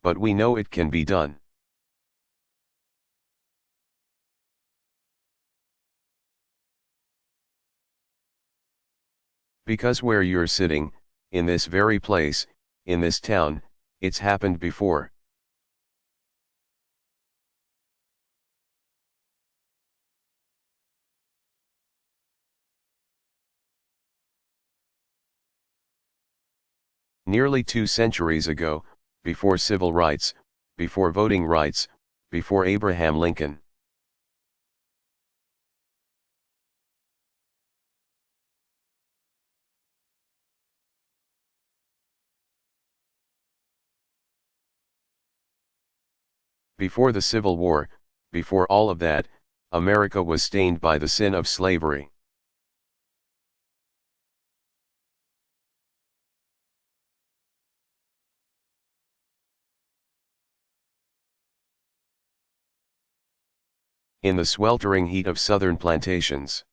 but we know it can be done. Because where you're sitting, in this very place, in this town, it's happened before. Nearly 2 centuries ago, before civil rights, before voting rights, before Abraham Lincoln. Before the Civil War, before all of that, America was stained by the sin of slavery. In the sweltering heat of southern plantations.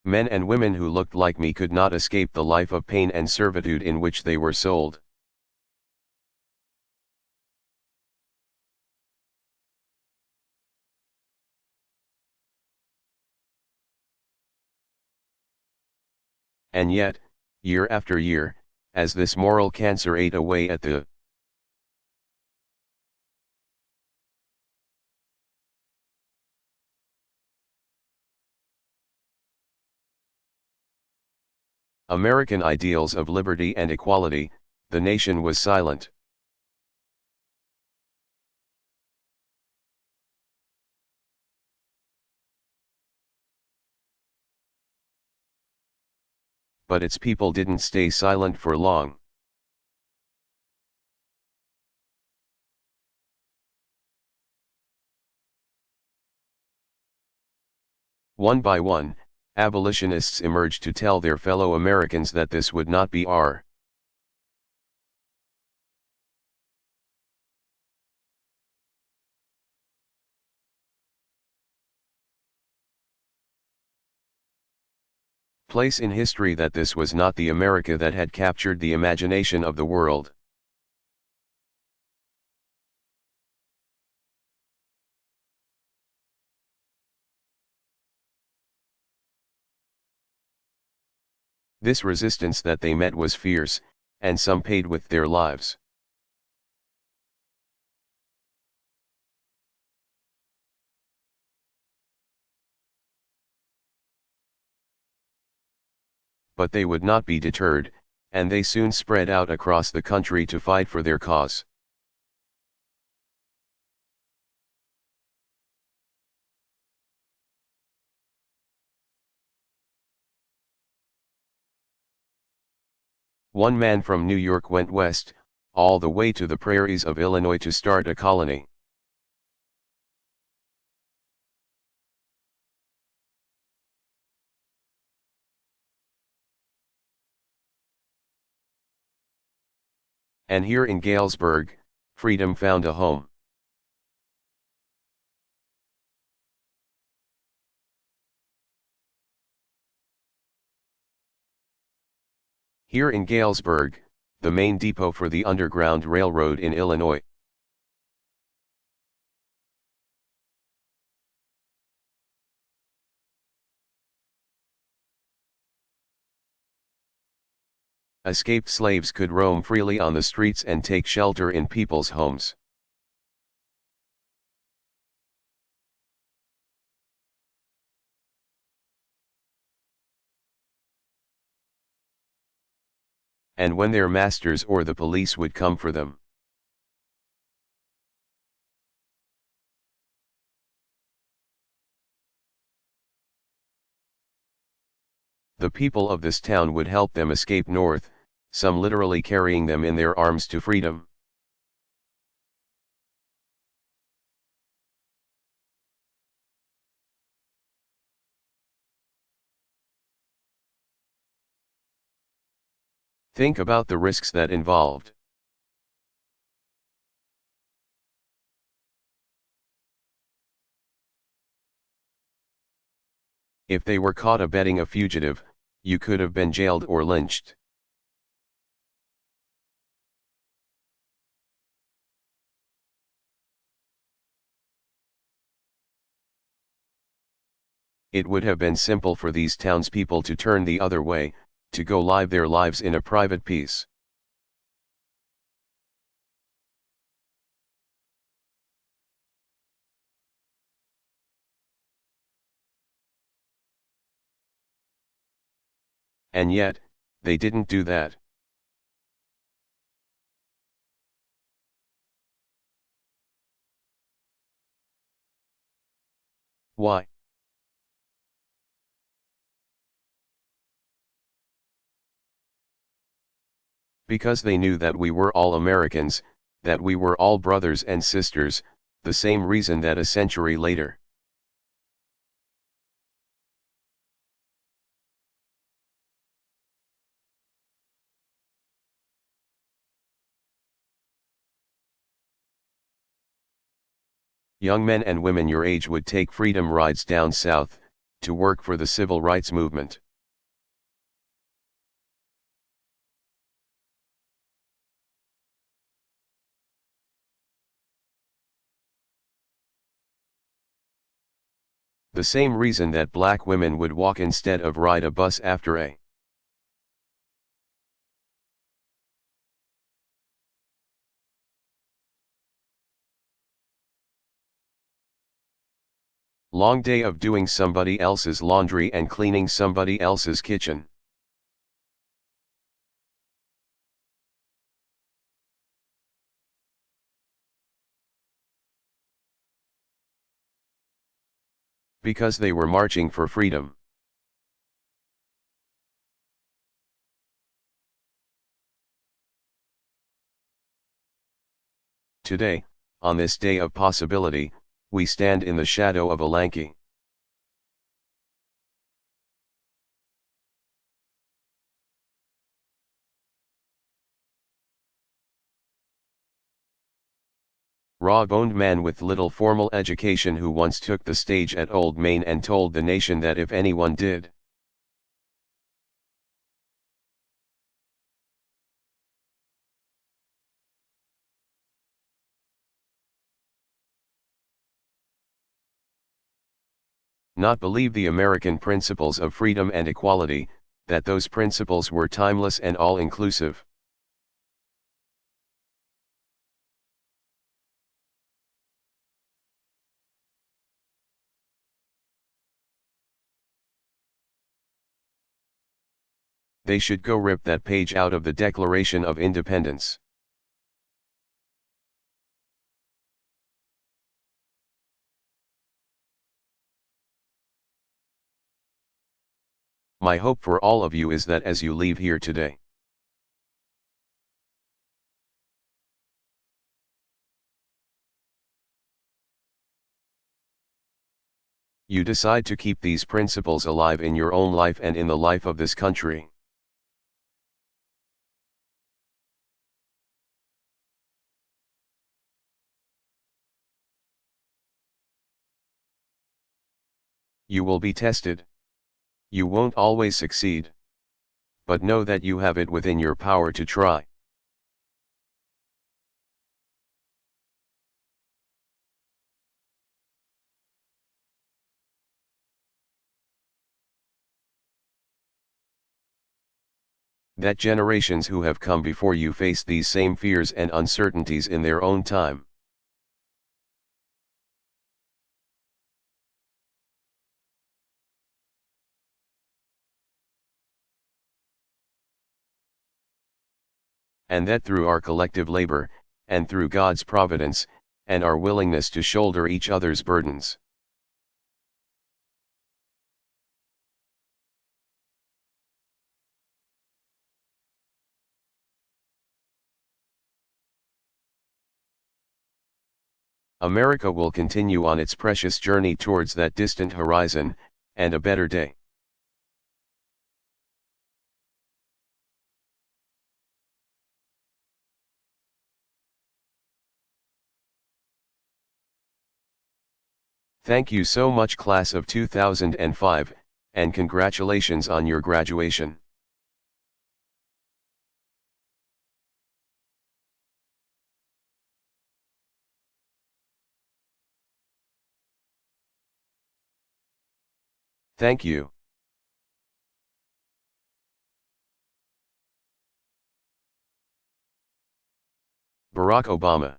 Men and women who looked like me could not escape the life of pain and servitude in which they were sold. And yet, year after year, as this moral cancer ate away at the American ideals of liberty and equality, the nation was silent. But its people didn't stay silent for long. One by one, abolitionists emerged to tell their fellow Americans that this would not be our place in history, that this was not the America that had captured the imagination of the world. This resistance that they met was fierce, and some paid with their lives. But they would not be deterred, and they soon spread out across the country to fight for their cause. One man from New York went west, all the way to the prairies of Illinois to start a colony. And here in Galesburg, freedom found a home. Here in Galesburg, the main depot for the Underground Railroad in Illinois. Escaped slaves could roam freely on the streets and take shelter in people's homes. And when their masters or the police would come for them, the people of this town would help them escape north, some literally carrying them in their arms to freedom. Think about the risks that involved. If they were caught abetting a fugitive, you could have been jailed or lynched. It would have been simple for these townspeople to turn the other way, to go live their lives in a private peace. And yet, they didn't do that. Why? Because they knew that we were all Americans, that we were all brothers and sisters, the same reason that a century later, young men and women your age would take freedom rides down south, to work for the civil rights movement. The same reason that black women would walk instead of ride a bus after a long day of doing somebody else's laundry and cleaning somebody else's kitchen. Because they were marching for freedom. Today, on this day of possibility, we stand in the shadow of a lanky, raw-boned man with little formal education who once took the stage at Old Main and told the nation that if anyone did not believe the American principles of freedom and equality, that those principles were timeless and all-inclusive. They should go rip that page out of the Declaration of Independence. My hope for all of you is that as you leave here today, you decide to keep these principles alive in your own life and in the life of this country. You will be tested. You won't always succeed. But know that you have it within your power to try. That generations who have come before you faced these same fears and uncertainties in their own time. And that through our collective labor, and through God's providence, and our willingness to shoulder each other's burdens, America will continue on its precious journey towards that distant horizon, and a better day. Thank you so much, class of 2005, and congratulations on your graduation. Thank you. Barack Obama.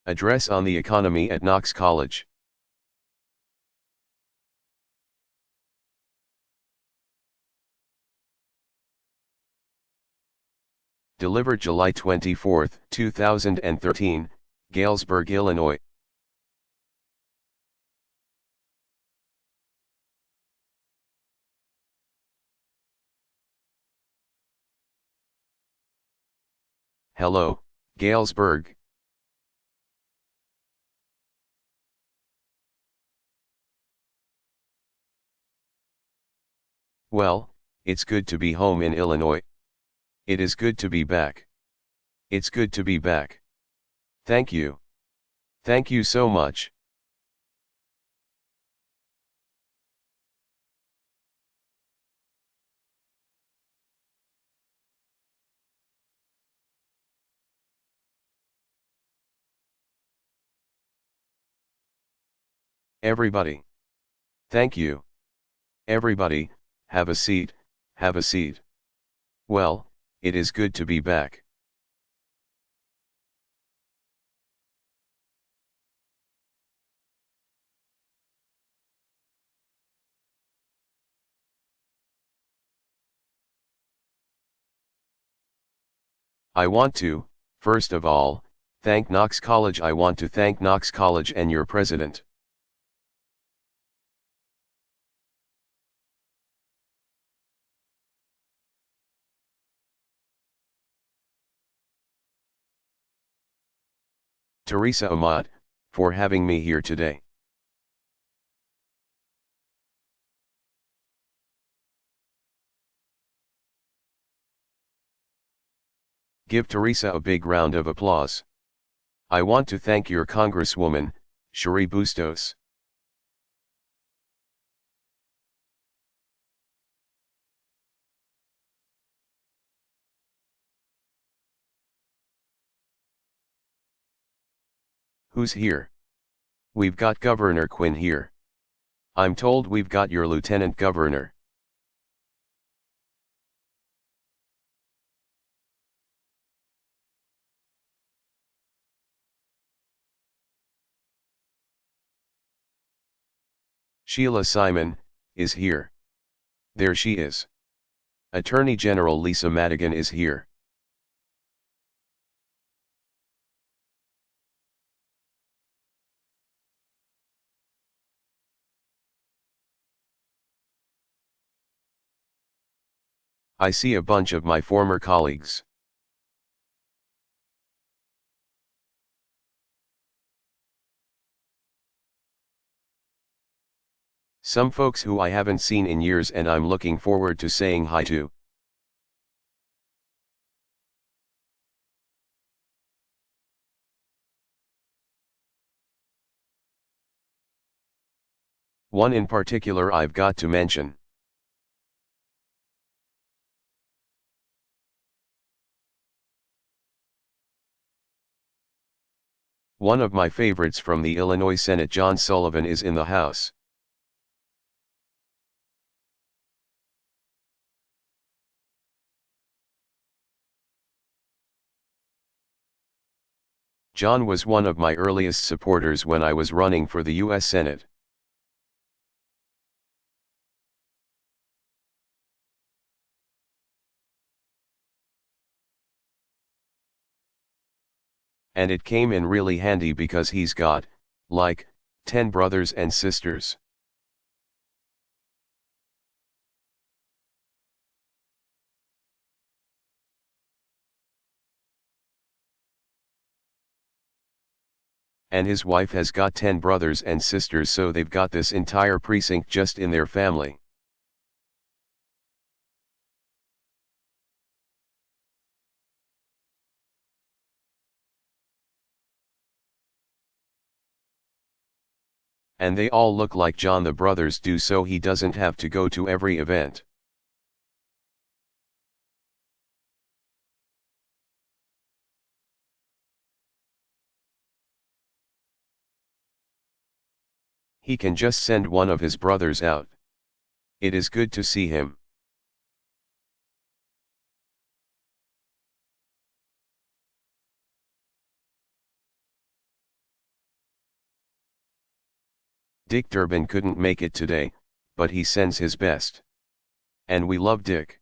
Address on the economy at Knox College. Delivered July 24, 2013, Galesburg, Illinois. Hello, Galesburg. Well, it's good to be home in Illinois. It is good to be back. It's good to be back. Thank you. Thank you so much. Everybody. Thank you. Everybody, have a seat, have a seat. Well, it is good to be back. I want to, first of all, thank Knox College. I want to thank Knox College and your president. Teresa Ahmad, for having me here today. Give Teresa a big round of applause. I want to thank your Congresswoman, Cheri Bustos. Who's here? We've got Governor Quinn here. I'm told we've got your Lieutenant Governor. Sheila Simon, is here. There she is. Attorney General Lisa Madigan is here. I see a bunch of my former colleagues. Some folks who I haven't seen in years and I'm looking forward to saying hi to. One in particular I've got to mention. One of my favorites from the Illinois Senate, John Sullivan, is in the House. John was one of my earliest supporters when I was running for the U.S. Senate. And it came in really handy because he's got, like, 10 brothers and sisters. And his wife has got 10 brothers and sisters, so they've got this entire precinct just in their family. And they all look like John the brothers do, so he doesn't have to go to every event. He can just send one of his brothers out. It is good to see him. Dick Durbin couldn't make it today, but he sends his best. And we love Dick.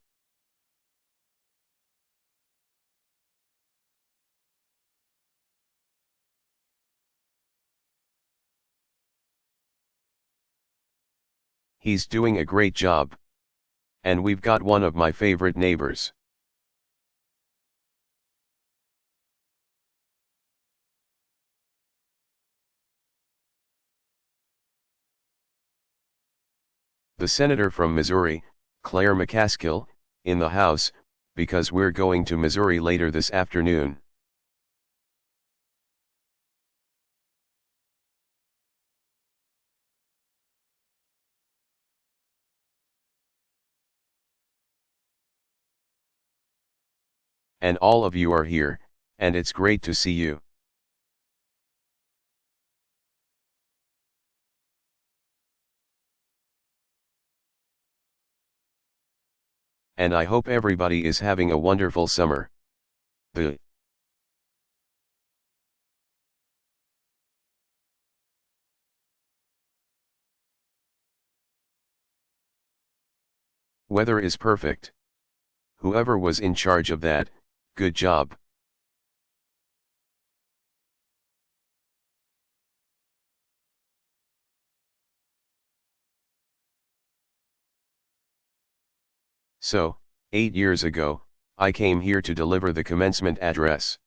He's doing a great job. And we've got one of my favorite neighbors. The senator from Missouri, Claire McCaskill, in the House, because we're going to Missouri later this afternoon. And all of you are here, and it's great to see you. And I hope everybody is having a wonderful summer. The weather is perfect. Whoever was in charge of that, good job. So, 8 years ago, I came here to deliver the commencement address.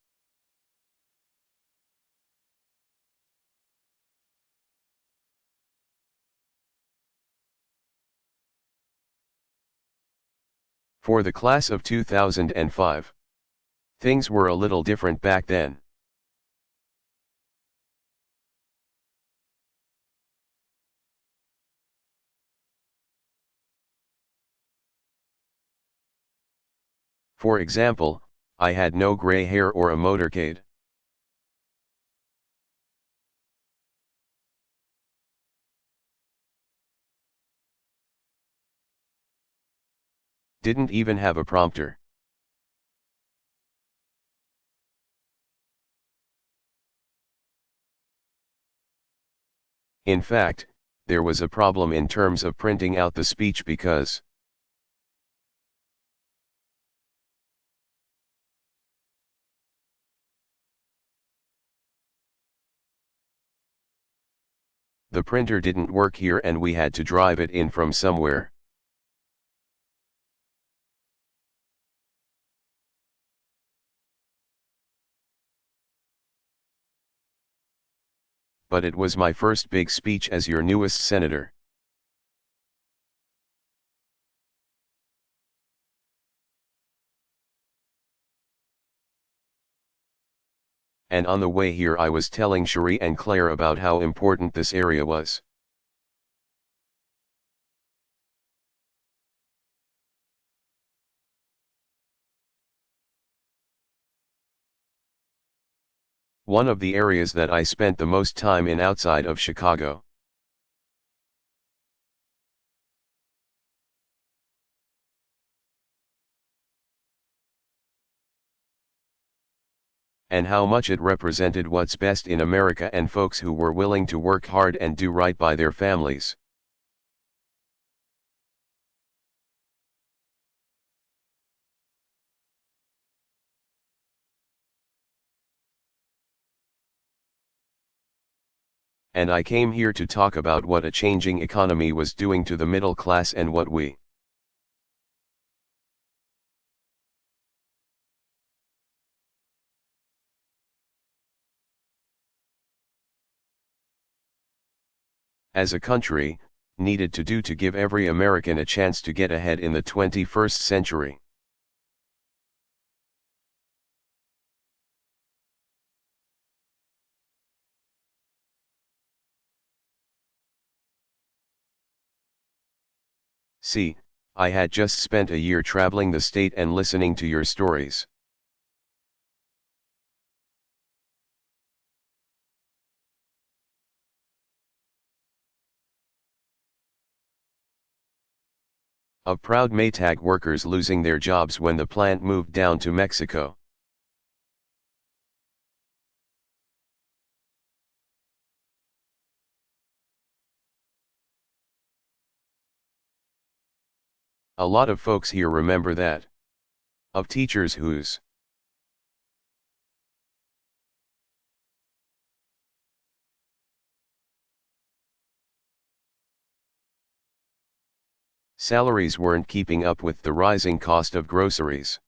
For the class of 2005. Things were a little different back then. For example, I had no gray hair or a motorcade. Didn't even have a prompter. In fact, there was a problem in terms of printing out the speech because the printer didn't work here and we had to drive it in from somewhere. But it was my first big speech as your newest senator. And on the way here I was telling Cherie and Claire about how important this area was. One of the areas that I spent the most time in outside of Chicago. And how much it represented what's best in America and folks who were willing to work hard and do right by their families. And I came here to talk about what a changing economy was doing to the middle class and what we as a country, needed to do to give every American a chance to get ahead in the 21st century. See, I had just spent a year traveling the state and listening to your stories. Of proud Maytag workers losing their jobs when the plant moved down to Mexico. A lot of folks here remember that. Of teachers whose salaries weren't keeping up with the rising cost of groceries.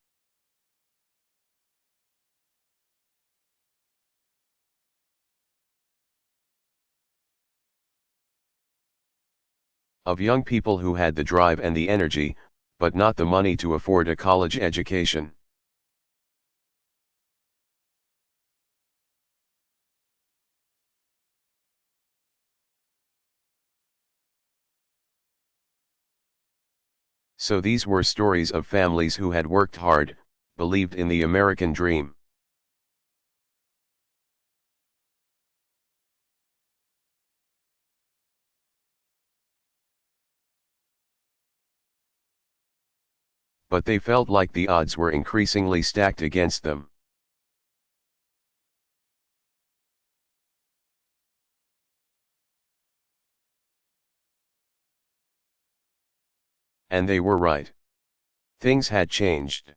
Of young people who had the drive and the energy, but not the money to afford a college education. So these were stories of families who had worked hard, believed in the American dream. But they felt like the odds were increasingly stacked against them. And they were right. Things had changed.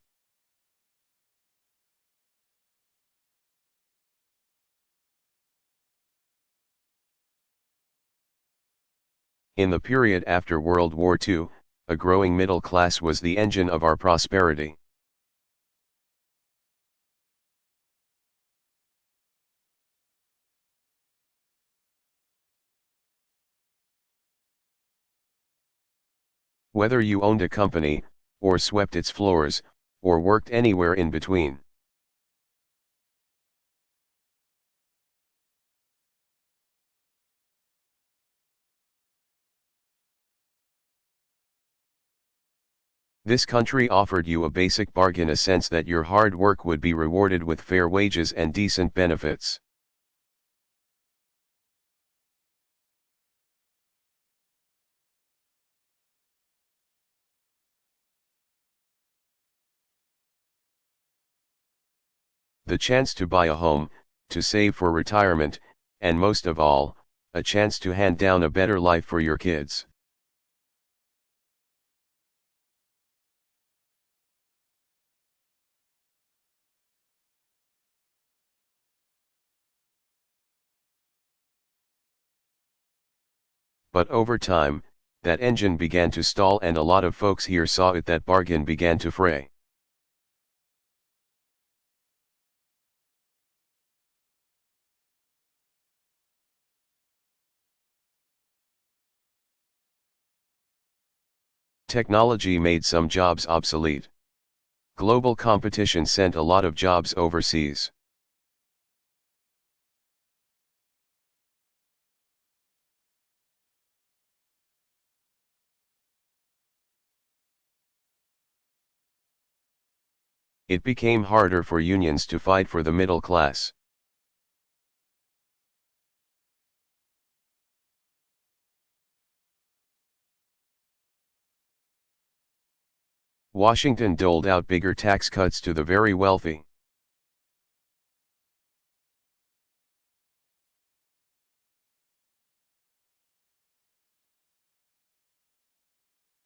In the period after World War II, a growing middle class was the engine of our prosperity. Whether you owned a company, or swept its floors, or worked anywhere in between. This country offered you a basic bargain, a sense that your hard work would be rewarded with fair wages and decent benefits. The chance to buy a home, to save for retirement, and most of all, a chance to hand down a better life for your kids. But over time, that engine began to stall, and a lot of folks here saw it. That bargain began to fray. Technology made some jobs obsolete. Global competition sent a lot of jobs overseas. It became harder for unions to fight for the middle class. Washington doled out bigger tax cuts to the very wealthy.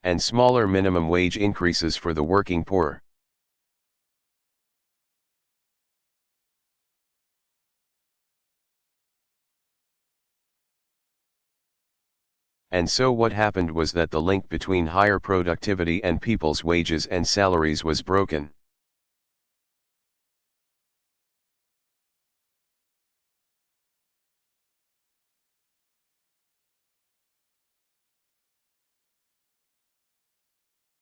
And smaller minimum wage increases for the working poor. And so what happened was that the link between higher productivity and people's wages and salaries was broken.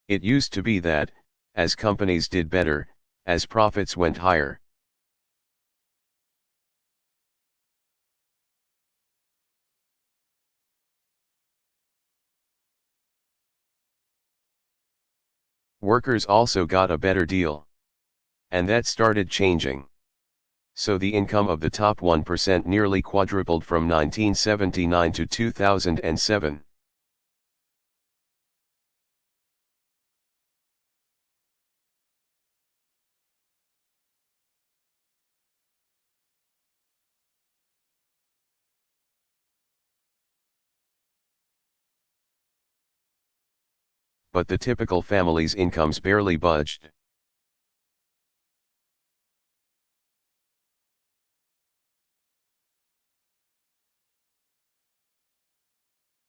It used to be that, as companies did better, as profits went higher, Workers also got a better deal. And that started changing. So the income of the top 1% nearly quadrupled from 1979 to 2007. But the typical family's incomes barely budged.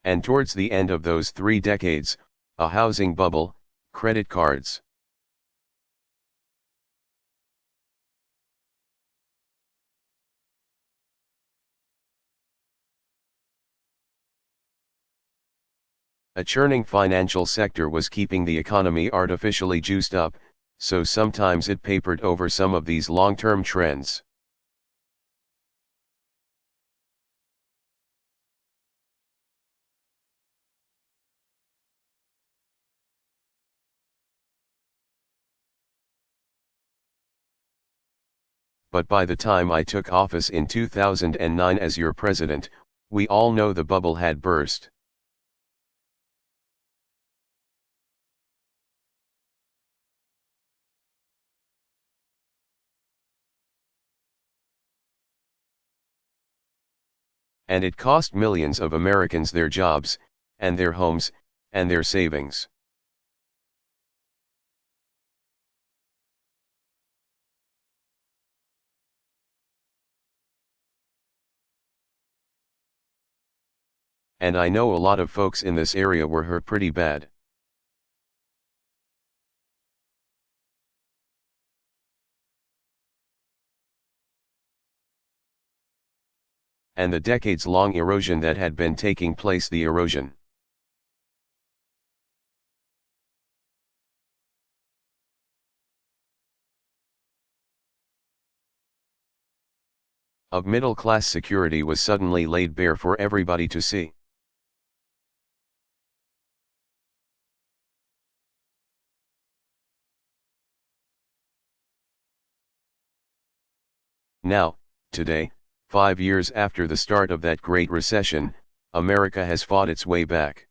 And towards the end of those 3 decades, a housing bubble, credit cards. A churning financial sector was keeping the economy artificially juiced up, so sometimes it papered over some of these long-term trends. But by the time I took office in 2009 as your president, we all know the bubble had burst. And it cost millions of Americans their jobs, and their homes, and their savings. And I know a lot of folks in this area were hurt pretty bad. And the decades-long erosion that had been taking place, the erosion of middle-class security was suddenly laid bare for everybody to see. Now, today, 5 years after the start of that Great Recession, America has fought its way back.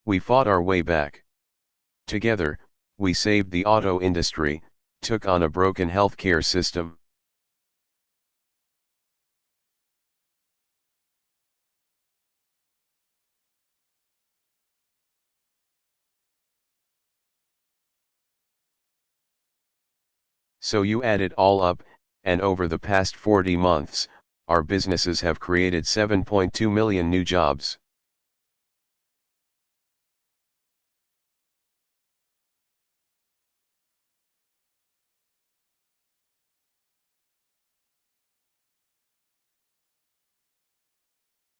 We fought our way back. Together, we saved the auto industry, took on a broken healthcare system. So you add it all up, and over the past 40 months, our businesses have created 7.2 million new jobs.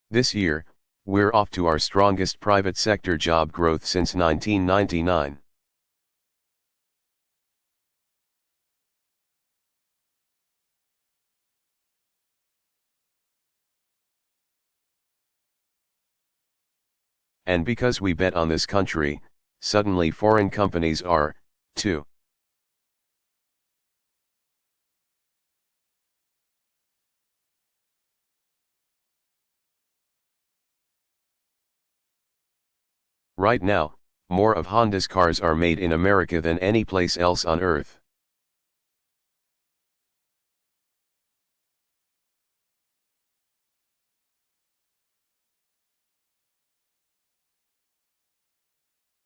This year, we're off to our strongest private sector job growth since 1999. And because we bet on this country, suddenly foreign companies are, too. Right now, more of Honda's cars are made in America than any place else on earth.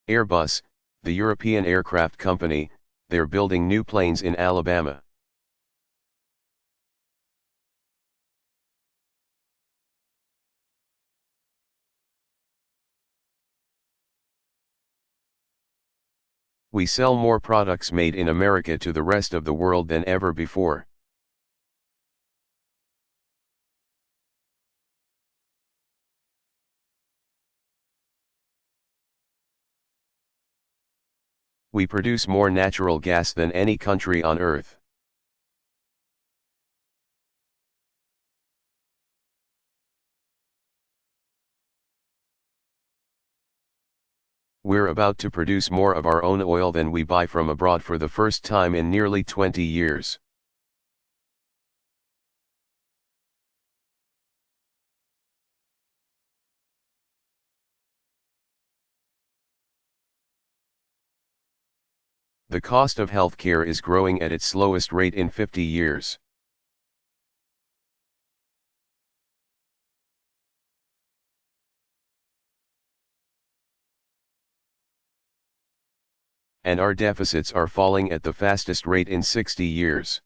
Airbus, the European aircraft company, they're building new planes in Alabama. We sell more products made in America to the rest of the world than ever before. We produce more natural gas than any country on earth. We're about to produce more of our own oil than we buy from abroad for the first time in nearly 20 years. The cost of healthcare is growing at its slowest rate in 50 years. And our deficits are falling at the fastest rate in 60 years.